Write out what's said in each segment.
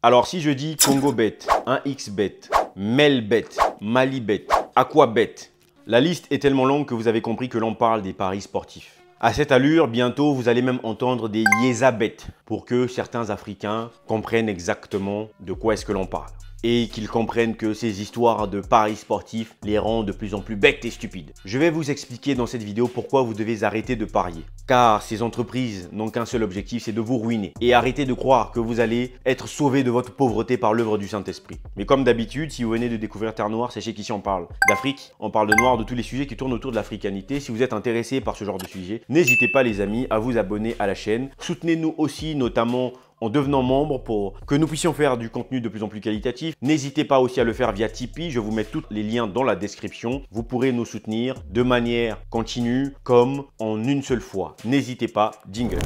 Alors si je dis CongoBet, 1xBet, Melbet, Malibet, Aquabet, la liste est tellement longue que vous avez compris que l'on parle des paris sportifs. À cette allure, bientôt, vous allez même entendre des Yezabet pour que certains Africains comprennent exactement de quoi est-ce que l'on parle. Et qu'ils comprennent que ces histoires de paris sportifs les rendent de plus en plus bêtes et stupides. Je vais vous expliquer dans cette vidéo pourquoi vous devez arrêter de parier. Car ces entreprises n'ont qu'un seul objectif, c'est de vous ruiner. Et arrêtez de croire que vous allez être sauvé de votre pauvreté par l'œuvre du Saint-Esprit. Mais comme d'habitude, si vous venez de découvrir Terre Noire, sachez qu'ici on parle d'Afrique, on parle de noir, de tous les sujets qui tournent autour de l'africanité. Si vous êtes intéressé par ce genre de sujet, n'hésitez pas les amis à vous abonner à la chaîne. Soutenez-nous aussi notamment en devenant membre pour que nous puissions faire du contenu de plus en plus qualitatif. N'hésitez pas aussi à le faire via Tipeee, je vous mets tous les liens dans la description. Vous pourrez nous soutenir de manière continue comme en une seule fois. N'hésitez pas, jingle.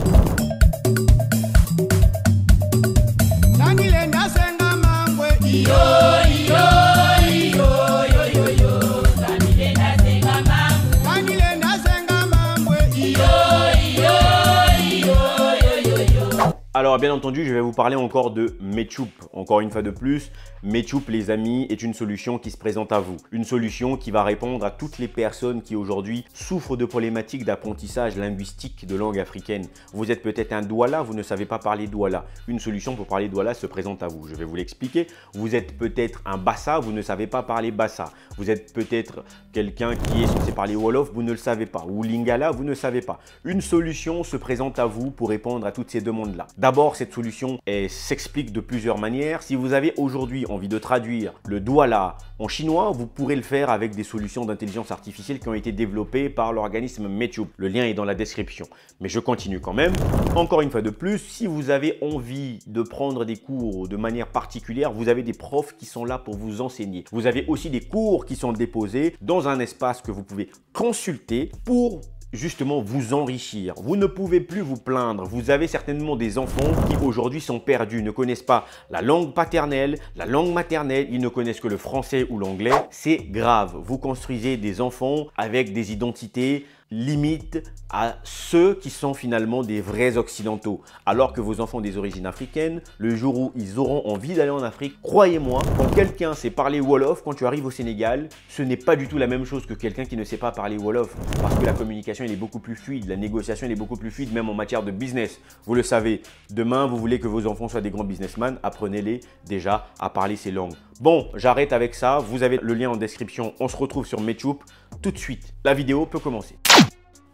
Alors bien entendu, je vais vous parler encore de Mechoop. Encore une fois de plus, Mechoop les amis est une solution qui se présente à vous. Une solution qui va répondre à toutes les personnes qui aujourd'hui souffrent de problématiques d'apprentissage linguistique de langue africaine. Vous êtes peut-être un Douala, vous ne savez pas parler Douala. Une solution pour parler Douala se présente à vous. Je vais vous l'expliquer. Vous êtes peut-être un Bassa, vous ne savez pas parler Bassa. Vous êtes peut-être quelqu'un qui est censé parler Wolof, vous ne le savez pas. Ou Lingala, vous ne savez pas. Une solution se présente à vous pour répondre à toutes ces demandes-là. D'abord, cette solution s'explique de plusieurs manières. Si vous avez aujourd'hui envie de traduire le Douala en chinois, vous pourrez le faire avec des solutions d'intelligence artificielle qui ont été développées par l'organisme Mechoop. Le lien est dans la description. Mais je continue quand même. Encore une fois de plus, si vous avez envie de prendre des cours de manière particulière, vous avez des profs qui sont là pour vous enseigner. Vous avez aussi des cours qui sont déposés dans un espace que vous pouvez consulter pour justement vous enrichir. Vous ne pouvez plus vous plaindre. Vous avez certainement des enfants qui aujourd'hui sont perdus, ne connaissent pas la langue paternelle, la langue maternelle, ils ne connaissent que le français ou l'anglais. C'est grave. Vous construisez des enfants avec des identités limite à ceux qui sont finalement des vrais occidentaux. Alors que vos enfants des origines africaines, le jour où ils auront envie d'aller en Afrique, croyez-moi, quand quelqu'un sait parler Wolof, quand tu arrives au Sénégal, ce n'est pas du tout la même chose que quelqu'un qui ne sait pas parler Wolof. Parce que la communication, elle est beaucoup plus fluide, la négociation, elle est beaucoup plus fluide, même en matière de business. Vous le savez, demain, vous voulez que vos enfants soient des grands businessmen, apprenez-les déjà à parler ces langues. Bon, j'arrête avec ça. Vous avez le lien en description. On se retrouve sur Mechoop tout de suite. La vidéo peut commencer.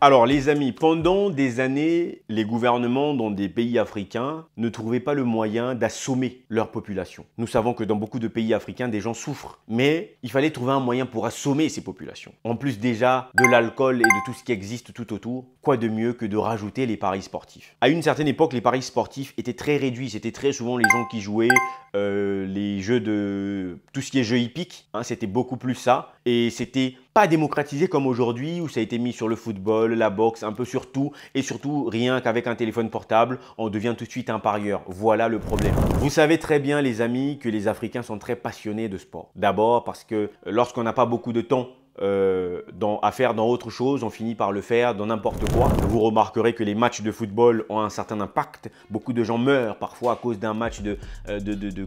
Alors les amis, pendant des années, les gouvernements dans des pays africains ne trouvaient pas le moyen d'assommer leur population. Nous savons que dans beaucoup de pays africains, des gens souffrent, mais il fallait trouver un moyen pour assommer ces populations. En plus déjà de l'alcool et de tout ce qui existe tout autour, quoi de mieux que de rajouter les paris sportifs. À une certaine époque, les paris sportifs étaient très réduits. C'était très souvent les gens qui jouaient les jeux de... tout ce qui est jeux hippiques, hein, c'était beaucoup plus ça. Et c'était pas démocratisé comme aujourd'hui où ça a été mis sur le football, la boxe, un peu sur tout. Et surtout, rien qu'avec un téléphone portable, on devient tout de suite un parieur. Voilà le problème. Vous savez très bien les amis que les Africains sont très passionnés de sport. D'abord parce que lorsqu'on n'a pas beaucoup de temps à faire dans autre chose, on finit par le faire dans n'importe quoi. Vous remarquerez que les matchs de football ont un certain impact. Beaucoup de gens meurent parfois à cause d'un match de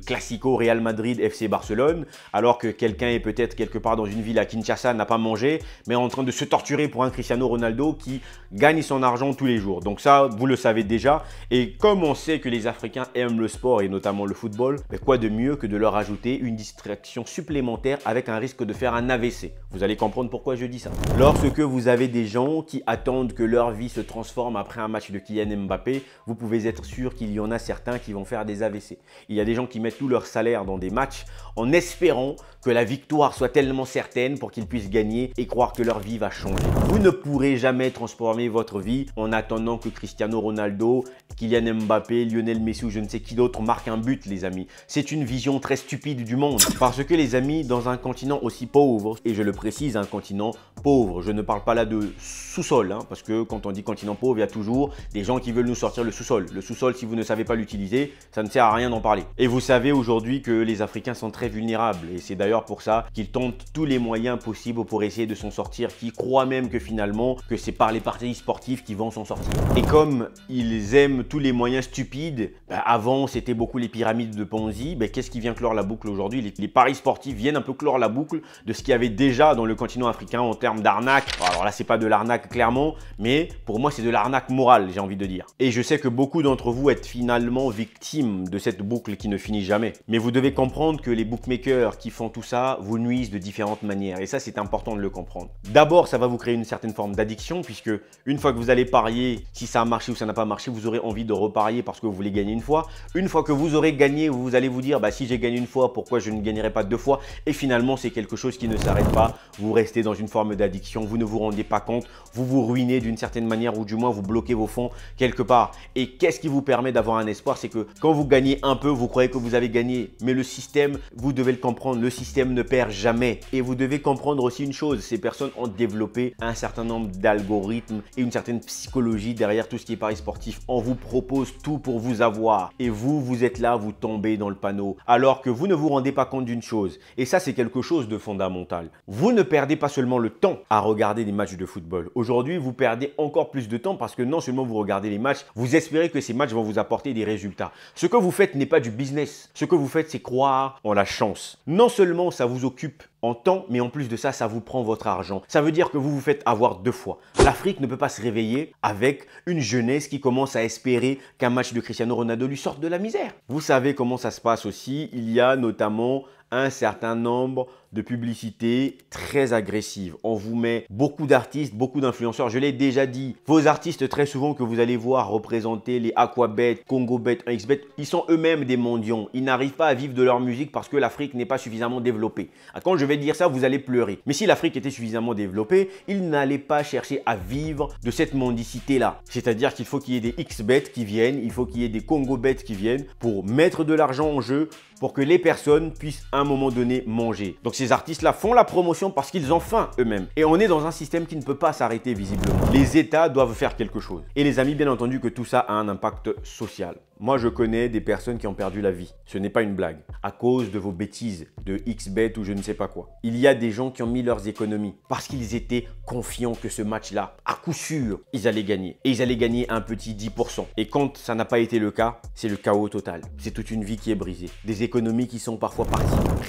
Classico Real Madrid FC Barcelone, alors que quelqu'un est peut-être quelque part dans une ville à Kinshasa, n'a pas mangé, mais en train de se torturer pour un Cristiano Ronaldo qui gagne son argent tous les jours. Donc ça, vous le savez déjà. Et comme on sait que les Africains aiment le sport et notamment le football, mais quoi de mieux que de leur ajouter une distraction supplémentaire avec un risque de faire un AVC. Vous allez comprendre pourquoi je dis ça. Lorsque vous avez des gens qui attendent que leur vie se transforme après un match de Kylian Mbappé, vous pouvez être sûr qu'il y en a certains qui vont faire des AVC. Il y a des gens qui mettent tout leur salaire dans des matchs en espérant que la victoire soit tellement certaine pour qu'ils puissent gagner et croire que leur vie va changer. Vous ne pourrez jamais transformer votre vie en attendant que Cristiano Ronaldo, Kylian Mbappé, Lionel Messi ou je ne sais qui d'autre marque un but, les amis. C'est une vision très stupide du monde. Parce que les amis, dans un continent aussi pauvre, et je le précise, précise un continent pauvre. Je ne parle pas là de sous-sol, hein, parce que quand on dit continent pauvre, il y a toujours des gens qui veulent nous sortir le sous-sol. Le sous-sol, si vous ne savez pas l'utiliser, ça ne sert à rien d'en parler. Et vous savez aujourd'hui que les Africains sont très vulnérables. Et c'est d'ailleurs pour ça qu'ils tentent tous les moyens possibles pour essayer de s'en sortir, qui croient même que finalement, que c'est par les partis sportifs qu'ils vont s'en sortir. Et comme ils aiment tous les moyens stupides, avant c'était beaucoup les pyramides de Ponzi, qu'est-ce qui vient clore la boucle aujourd'hui? Les paris sportifs viennent un peu clore la boucle de ce qu'il y avait déjà dans le continent africain en termes d'arnaque. Alors là, c'est pas de l'arnaque clairement, mais pour moi, c'est de l'arnaque morale, j'ai envie de dire. Et je sais que beaucoup d'entre vous êtes finalement victimes de cette boucle qui ne finit jamais. Mais vous devez comprendre que les bookmakers qui font tout ça vous nuisent de différentes manières. Et ça, c'est important de le comprendre. D'abord, ça va vous créer une certaine forme d'addiction, puisque une fois que vous allez parier, si ça a marché ou ça n'a pas marché, vous aurez envie de reparier parce que vous voulez gagner une fois. Une fois que vous aurez gagné, vous allez vous dire, si j'ai gagné une fois, pourquoi je ne gagnerai pas deux fois? Et finalement, c'est quelque chose qui ne s'arrête pas. Vous restez dans une forme d'addiction, vous ne vous rendez pas compte, vous vous ruinez d'une certaine manière ou du moins vous bloquez vos fonds quelque part. Et qu'est-ce qui vous permet d'avoir un espoir? C'est que quand vous gagnez un peu, vous croyez que vous avez gagné. Mais le système, vous devez le comprendre, le système ne perd jamais. Et vous devez comprendre aussi une chose, ces personnes ont développé un certain nombre d'algorithmes et une certaine psychologie derrière tout ce qui est paris sportif. On vous propose tout pour vous avoir. Et vous êtes là, vous tombez dans le panneau. Alors que vous ne vous rendez pas compte d'une chose. Et ça, c'est quelque chose de fondamental. Vous ne perdez pas seulement le temps à regarder des matchs de football. Aujourd'hui, vous perdez encore plus de temps parce que non seulement vous regardez les matchs, vous espérez que ces matchs vont vous apporter des résultats. Ce que vous faites n'est pas du business. Ce que vous faites, c'est croire en la chance. Non seulement ça vous occupe en temps, mais en plus de ça, ça vous prend votre argent. Ça veut dire que vous vous faites avoir deux fois. L'Afrique ne peut pas se réveiller avec une jeunesse qui commence à espérer qu'un match de Cristiano Ronaldo lui sorte de la misère. Vous savez comment ça se passe aussi. Il y a notamment un certain nombre de publicités très agressives. On vous met beaucoup d'artistes, beaucoup d'influenceurs. Je l'ai déjà dit, vos artistes très souvent que vous allez voir représenter les Aquabet, CongoBet, 1xBet, ils sont eux-mêmes des mendiants. Ils n'arrivent pas à vivre de leur musique parce que l'Afrique n'est pas suffisamment développée. Quand je vais dire ça, vous allez pleurer. Mais si l'Afrique était suffisamment développée, ils n'allaient pas chercher à vivre de cette mendicité-là. C'est-à-dire qu'il faut qu'il y ait des XBet qui viennent, il faut qu'il y ait des CongoBet qui viennent pour mettre de l'argent en jeu pour que les personnes puissent à un moment donné manger. Donc ces artistes-là font la promotion parce qu'ils ont faim eux-mêmes. Et on est dans un système qui ne peut pas s'arrêter visiblement. Les États doivent faire quelque chose. Et les amis, bien entendu que tout ça a un impact social. Moi, je connais des personnes qui ont perdu la vie. Ce n'est pas une blague. À cause de vos bêtises, de XBet ou je ne sais pas quoi. Il y a des gens qui ont mis leurs économies parce qu'ils étaient confiants que ce match-là, à coup sûr, ils allaient gagner. Et ils allaient gagner un petit 10%. Et quand ça n'a pas été le cas, c'est le chaos total. C'est toute une vie qui est brisée. Des économies qui sont parfois parties.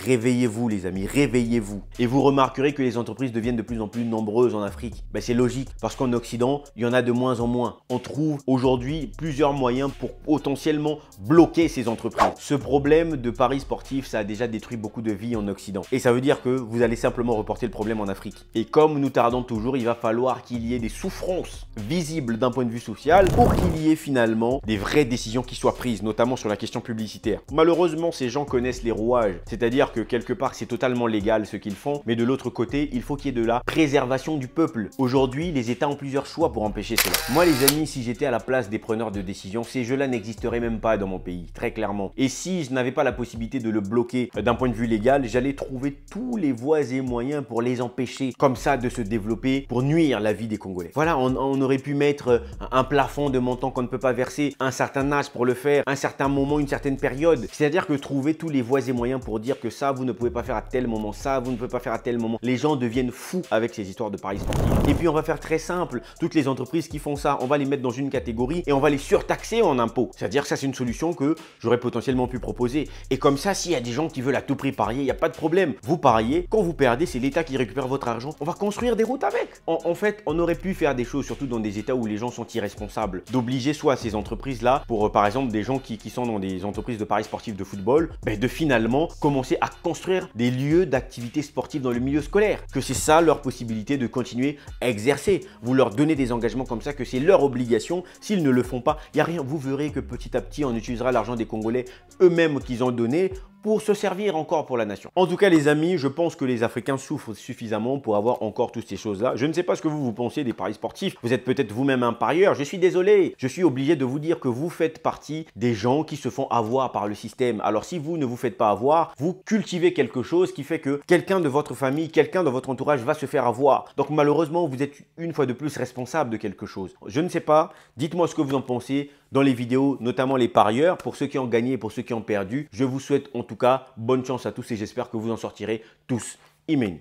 Réveillez-vous les amis, réveillez-vous. Et vous remarquerez que les entreprises deviennent de plus en plus nombreuses en Afrique. C'est logique parce qu'en Occident, il y en a de moins en moins. On trouve aujourd'hui plusieurs moyens pour potentiellement bloquer ces entreprises. Ce problème de paris sportifs, ça a déjà détruit beaucoup de vies en Occident. Et ça veut dire que vous allez simplement reporter le problème en Afrique. Et comme nous tardons toujours, il va falloir qu'il y ait des souffrances visibles d'un point de vue social pour qu'il y ait finalement des vraies décisions qui soient prises, notamment sur la question publicitaire. Malheureusement, ces gens connaissent les rouages. C'est-à-dire que quelque part, c'est totalement légal ce qu'ils font, mais de l'autre côté, il faut qu'il y ait de la préservation du peuple. Aujourd'hui, les États ont plusieurs choix pour empêcher cela. Moi, les amis, si j'étais à la place des preneurs de décision, ces jeux-là n'existeraient même pas dans mon pays, très clairement. Et si je n'avais pas la possibilité de le bloquer d'un point de vue légal, j'allais trouver tous les voies et moyens pour les empêcher comme ça de se développer, pour nuire la vie des Congolais. Voilà, on aurait pu mettre un plafond de montant qu'on ne peut pas verser, un certain âge pour le faire, un certain moment, une certaine période. C'est-à-dire que trouver tous les voies et moyens pour dire que ça, vous ne pouvez pas faire à tel moment, ça, vous ne pouvez pas faire à tel moment. Les gens deviennent fous avec ces histoires de paris sportifs. Et puis, on va faire très simple. Toutes les entreprises qui font ça, on va les mettre dans une catégorie et on va les surtaxer en impôts. C'est-à-dire que ça, c'est une solution que j'aurais potentiellement pu proposer. Et comme ça, s'il y a des gens qui veulent à tout prix parier, il n'y a pas de problème. Vous pariez, quand vous perdez, c'est l'État qui récupère votre argent. On va construire des routes avec. En fait, on aurait pu faire des choses, surtout dans des États où les gens sont irresponsables, d'obliger soit ces entreprises-là, pour par exemple des gens qui sont dans des entreprises de paris sportifs de football, de finalement commencer à construire des lieux d'activité sportive dans le milieu scolaire. Que c'est ça leur possibilité de continuer à exercer. Vous leur donnez des engagements comme ça, que c'est leur obligation. S'ils ne le font pas, il n'y a rien. Vous verrez que petit à petit, on utilisera l'argent des Congolais eux-mêmes qu'ils ont donné pour se servir encore pour la nation. En tout cas les amis, je pense que les Africains souffrent suffisamment pour avoir encore toutes ces choses-là. Je ne sais pas ce que vous pensez des paris sportifs. Vous êtes peut-être vous-même un parieur. Je suis désolé. Je suis obligé de vous dire que vous faites partie des gens qui se font avoir par le système. Alors si vous ne vous faites pas avoir, vous cultivez quelque chose qui fait que quelqu'un de votre famille, quelqu'un de votre entourage va se faire avoir. Donc malheureusement, vous êtes une fois de plus responsable de quelque chose. Je ne sais pas. Dites-moi ce que vous en pensez dans les vidéos, notamment les parieurs. Pour ceux qui ont gagné et pour ceux qui ont perdu, je vous souhaite en tout cas bonne chance à tous et j'espère que vous en sortirez tous. Amen.